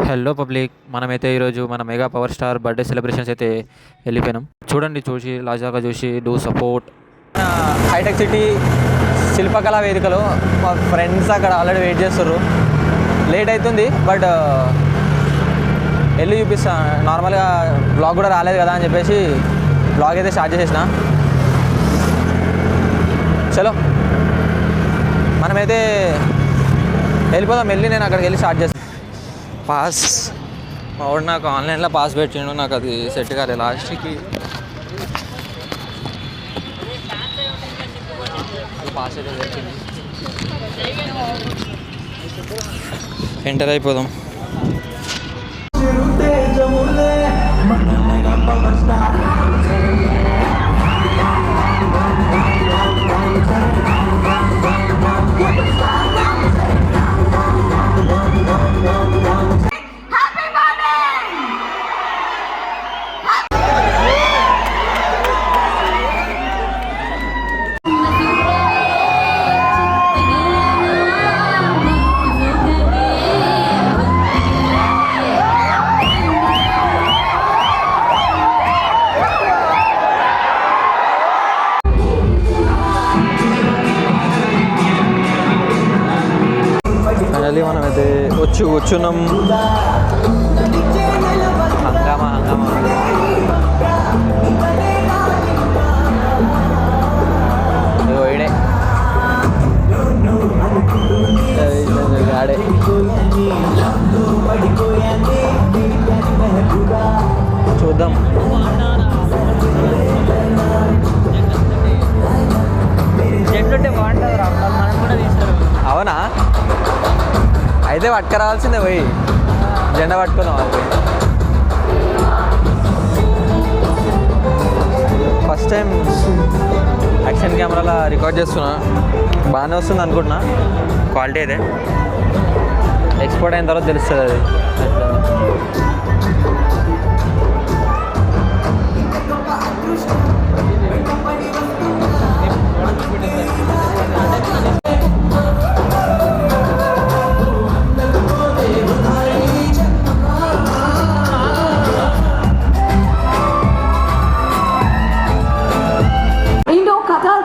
Hello public, మనమైతే ఈరోజు మన mega power star birthday celebrations అయితే వెళ్ళిపోయినాం. చూడండి, లాజాగా చూసి డూ సపోర్ట్. హైటెక్ సిటీ శిల్పకళా వేదికలో మా ఫ్రెండ్స్ అక్కడ ఆల్రెడీ వెయిట్ చేస్తారు. లేట్ అవుతుంది, బట్ వెళ్ళి చూపిస్తా. నార్మల్గా బ్లాగ్ కూడా రాలేదు కదా అని చెప్పేసి బ్లాగ్ అయితే స్టార్ట్ చేసేసిన. చలో మనమైతే వెళ్ళిపోదాం. వెళ్ళి నేను అక్కడికి వెళ్ళి స్టార్ట్ చేస్తాను. పాస్ మా వాడు నాకు ఆన్లైన్లో పాస్ పెట్టిండు, నాకు అది సెట్ కాలేదు. లాస్ట్కి పాస్ అయితే పెట్టింది. ఎంటర్ అయిపోదాం. ఫైనల్లీ మనమైతే కూర్చున్నాం. హంగామా ఇడే ఆడే చూద్దాం. చెట్లుంటే బాగుంటుంది రా, మనం కూడా తీస్తారు. అవునా? అయితే పట్టుకురావాల్సిందే, పోయి జెండా పట్టుకుందాం. అది ఫస్ట్ టైం యాక్షన్ కెమెరాలో రికార్డ్ చేస్తున్నా. బాగానే వస్తుంది అనుకుంటున్నా. క్వాలిటీ అయితే ఎక్స్పోర్ట్ అయిన తర్వాత తెలుస్తుంది అది.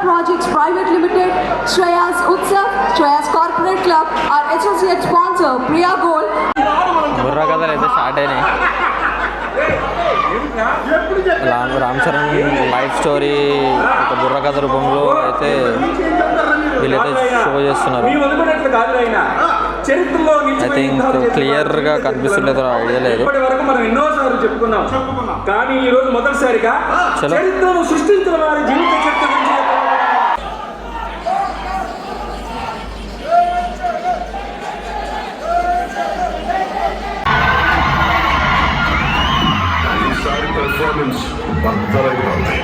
Projects Private Limited, Shreyas Utsav, Shreyas Corporate Club, our associate sponsor Priya Gold. Borra కథలు అయితే స్టార్ట్ అయినాయి. రామ్ చరణ్ లైఫ్ స్టోరీ ఒక బుర్ర కథ రూపంలో అయితే వీళ్ళైతే షో చేస్తున్నారు. ఐ థింక్ క్లియర్గా కనిపిస్తుండేదో ఐడియా లేదు. మనం ఎన్నోసార్లు చెప్పుకున్నాం, కానీ ఈరోజు మొదటిసారిగా చరిత్రను సృష్టించిన వారి జీవిత చరిత్ర గురించి performance బద్దలైపోతుంది.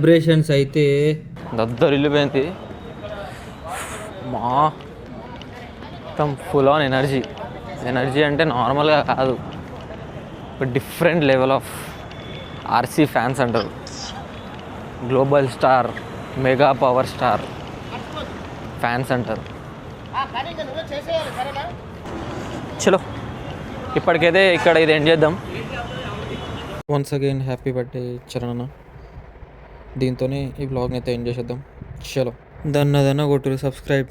సెలబ్రేషన్స్ అయితే దద్దరిల్లిపోయింది మొత్తం ఫుల్ ఆన్ ఎనర్జీ అంటే నార్మల్గా కాదు, ఒక different level of RC fans అంటారు. Global star, mega power star fans అంటారు. చలో ఇప్పటికైతే ఇక్కడ ఇది ఎండ్ చేద్దాం. Once again happy birthday Charan అన్న. దీంతోనే ఈ బ్లాగ్ని అయితే ఎండ్ చేసేద్దాం. చలో దన్న కొట్టురు సబ్స్క్రైబ్.